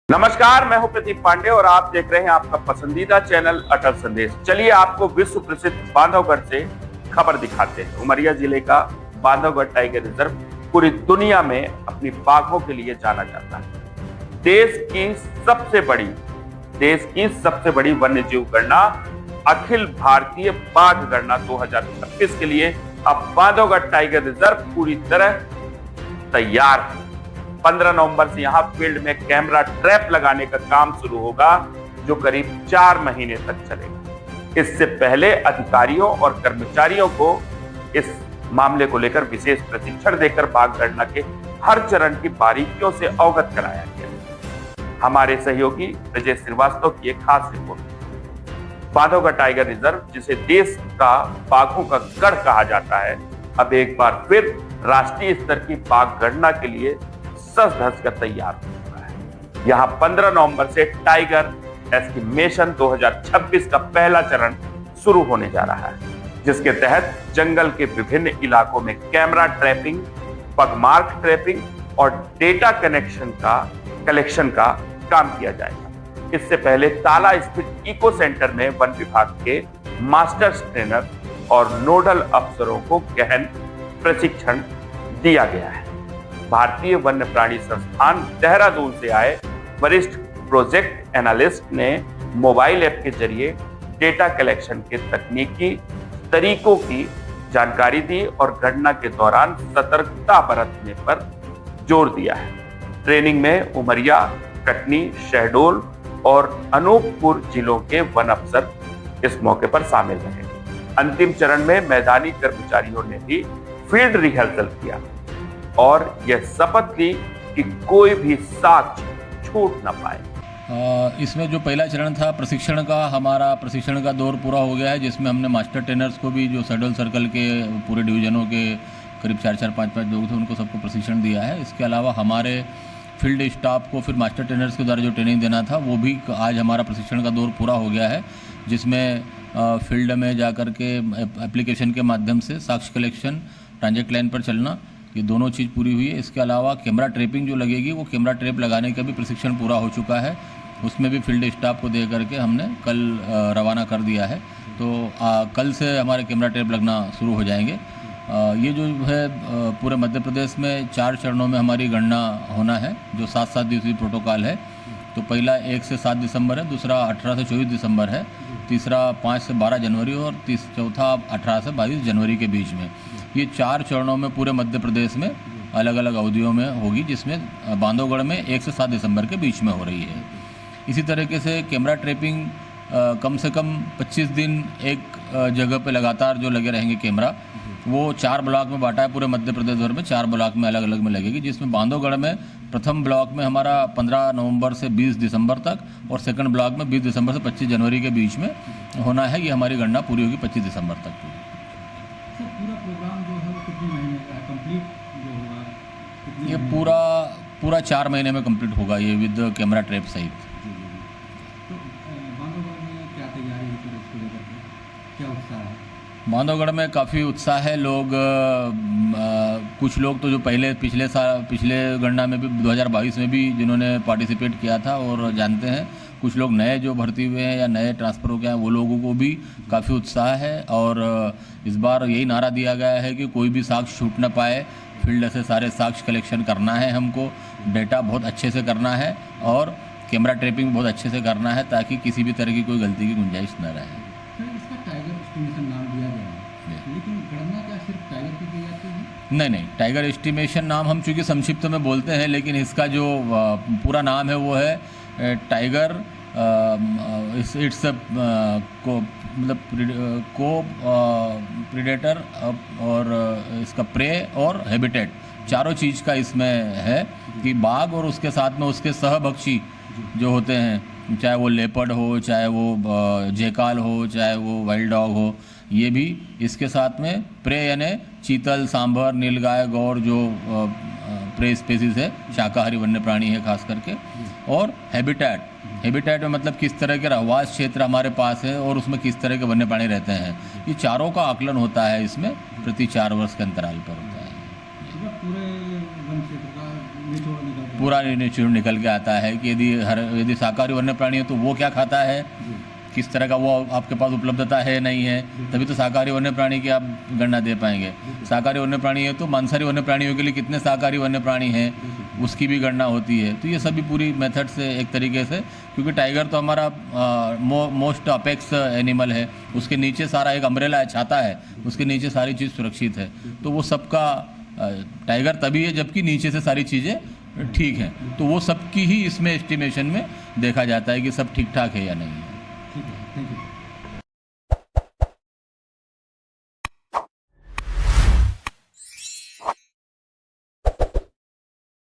नमस्कार, मैं हूं प्रदीप पांडे और आप देख रहे हैं आपका पसंदीदा चैनल अटल संदेश। चलिए आपको विश्व प्रसिद्ध बांधवगढ़ से खबर दिखाते हैं। उमरिया जिले का बांधवगढ़ टाइगर रिजर्व पूरी दुनिया में अपनी बाघों के लिए जाना जाता है। देश की सबसे बड़ी वन्य जीव गणना अखिल भारतीय बाघ गणना 2026 के लिए अब बांधवगढ़ टाइगर रिजर्व पूरी तरह तैयार है। 15 नवंबर से यहां फील्ड में कैमरा ट्रैप लगाने का काम शुरू होगा, जो करीब 4 महीने तक चलेगा। इससे पहले अधिकारियों और कर्मचारियों को इस मामले को लेकर विशेष प्रशिक्षण देकर बाघ गणना के हर चरण की बारीकियों से अवगत कराया गया। हमारे सहयोगी ब्रजेश श्रीवास्तव की एक खास रिपोर्ट। बांधवगढ़ टाइगर रिजर्व, जिसे देश का बाघों का गढ़ कहा जाता है, अब एक बार फिर राष्ट्रीय स्तर की बाघ गणना के लिए सज धज कर तैयार हो चुका है। यहां 15 नवंबर से टाइगर एस्टिमेशन 2026 का पहला चरण शुरू होने जा रहा है, जिसके तहत जंगल के विभिन्न इलाकों में कैमरा ट्रैपिंग, पगमार्क ट्रैपिंग और डेटा कलेक्शन का काम किया जाएगा। इससे पहले ताला स्थित इको सेंटर में वन विभाग के मास्टर ट्रेनर और नोडल अफसरों को गहन प्रशिक्षण दिया गया है। भारतीय वन्य प्राणी संस्थान देहरादून से आए वरिष्ठ प्रोजेक्ट एनालिस्ट ने मोबाइल ऐप के जरिए डेटा कलेक्शन के तकनीकी तरीकों की जानकारी दी और गणना के दौरान सतर्कता बरतने पर जोर दिया है। ट्रेनिंग में उमरिया, कटनी, शहडोल और अनूपपुर जिलों के वन अफसर इस मौके पर शामिल रहे। अंतिम चरण में मैदानी कर्मचारियों ने भी फील्ड रिहर्सल किया और यह शपथ ली कि कोई भी साक्ष्य छूट न पाए। इसमें जो पहला चरण था प्रशिक्षण का, हमारा प्रशिक्षण का दौर पूरा हो गया है, जिसमें हमने मास्टर ट्रेनर्स को भी, जो शहडोल सर्कल के पूरे डिवीजनों के करीब 4-4, 5-5 लोग थे, उनको सबको प्रशिक्षण दिया है। इसके अलावा हमारे फील्ड स्टाफ को फिर मास्टर ट्रेनर्स के द्वारा जो ट्रेनिंग देना था, वो भी आज हमारा प्रशिक्षण का दौर पूरा हो गया है, जिसमें फील्ड में जा कर के एप्लीकेशन के माध्यम से साक्ष्य कलेक्शन, ट्रांजेक्ट लाइन पर चलना, ये दोनों चीज़ पूरी हुई है। इसके अलावा कैमरा ट्रैपिंग जो लगेगी, वो कैमरा ट्रैप लगाने का भी प्रशिक्षण पूरा हो चुका है। उसमें भी फील्ड स्टाफ को दे करके हमने कल रवाना कर दिया है। तो कल से हमारे कैमरा ट्रैप लगना शुरू हो जाएंगे। ये जो है पूरे मध्य प्रदेश में 4 चरणों में हमारी गणना होना है, जो 7-7 दिवसीय प्रोटोकॉल है। तो पहला 1 से 7 दिसंबर है, दूसरा 18 से 24 दिसंबर है, तीसरा 5 से 12 जनवरी और चौथा 18 से 22 जनवरी के बीच में। ये 4 चरणों में पूरे मध्य प्रदेश में अलग अलग अवधियों में होगी, जिसमें बांधवगढ़ में 1 से 7 दिसंबर के बीच में हो रही है। इसी तरीके से कैमरा ट्रैपिंग कम से कम 25 दिन एक जगह पे लगातार जो लगे रहेंगे कैमरा, वो 4 ब्लॉक में बांटा है। पूरे मध्य प्रदेश भर में 4 ब्लॉक में अलग अलग में लगेगी, जिसमें बांधवगढ़ में प्रथम ब्लॉक में हमारा 15 नवंबर से 20 दिसंबर तक और सेकंड ब्लॉक में 20 दिसंबर से 25 जनवरी के बीच में होना है। ये हमारी गणना पूरी होगी 25 दिसंबर तक पूरी। सर, पूरा प्रोग्राम जो है वो कितने महीने का कंप्लीट जो होगा? ये पूरा 4 महीने में कंप्लीट होगा, ये विद कैमरा ट्रैप सहित। तो बांधवगढ़ में क्या तैयारी है सर इसको लेकर के, क्या उत्साह है? बांधवगढ़ में काफ़ी उत्साह है। लोग कुछ लोग तो जो पिछले गणना में भी 2022 में भी जिन्होंने पार्टिसिपेट किया था और जानते हैं, कुछ लोग नए जो भर्ती हुए हैं या नए ट्रांसफ़र हो गए हैं, वो लोगों को भी काफ़ी उत्साह है। और इस बार यही नारा दिया गया है कि कोई भी साक्ष्य छूट न पाए, फील्ड से सारे साक्ष्य कलेक्शन करना है, हमको डेटा बहुत अच्छे से करना है और कैमरा ट्रैपिंग बहुत अच्छे से करना है, ताकि किसी भी तरह की कोई गलती की गुंजाइश न रहे। इसका टाइगर एस्टिमेशन नाम दिया गया है, लेकिन गणना क्या सिर्फ टाइगर की की जाती है? नहीं, टाइगर एस्टिमेशन नाम हम चूँकि संक्षिप्त में बोलते हैं, लेकिन इसका जो पूरा नाम है वो है टाइगर इट्स को प्रीडेटर और इसका प्रे और हैबिटेट, चारों चीज़ का इसमें है कि बाघ और उसके साथ में उसके सहभक्षी जो होते हैं, चाहे वो लेपर्ड हो, चाहे वो जेकाल हो, चाहे वो वाइल्ड डॉग हो, ये भी इसके साथ में प्रे यानी चीतल, सांभर, नीलगाय, गौर जो प्रे स्पेसीज है, शाकाहारी वन्य प्राणी है खास करके, और हैबिटेट हैबिटेट में मतलब किस तरह के रहवास क्षेत्र हमारे पास है और उसमें किस तरह के वन्य प्राणी रहते हैं, ये चारों का आकलन होता है इसमें प्रति 4 वर्ष के अंतराल पर होता है। पूरे वन क्षेत्र का निचोड़ निकल पूरा निचोड़ निकल के आता है कि यदि शाकाहारी वन्य प्राणी है तो वो क्या खाता है, किस तरह का वो आपके पास उपलब्धता है नहीं है, तभी तो शाकाहारी वन्य प्राणी की आप गणना दे पाएंगे। शाकाहारी वन्य प्राणी है तो मांसाहारी वन्य प्राणियों के लिए कितने शाकाहारी वन्य प्राणी हैं उसकी भी गणना होती है। तो ये सभी पूरी मेथड से एक तरीके से, क्योंकि टाइगर तो हमारा मोस्ट अपेक्स एनिमल है, उसके नीचे सारा एक अम्ब्रेला है, छाता है, उसके नीचे सारी चीज़ सुरक्षित है। तो वो सबका टाइगर तभी है जबकि नीचे से सारी चीज़ें ठीक हैं, तो वो सबकी ही इसमें एस्टिमेशन में देखा जाता है कि सब ठीक ठाक है या नहीं है। ठीक है, थैंक यू।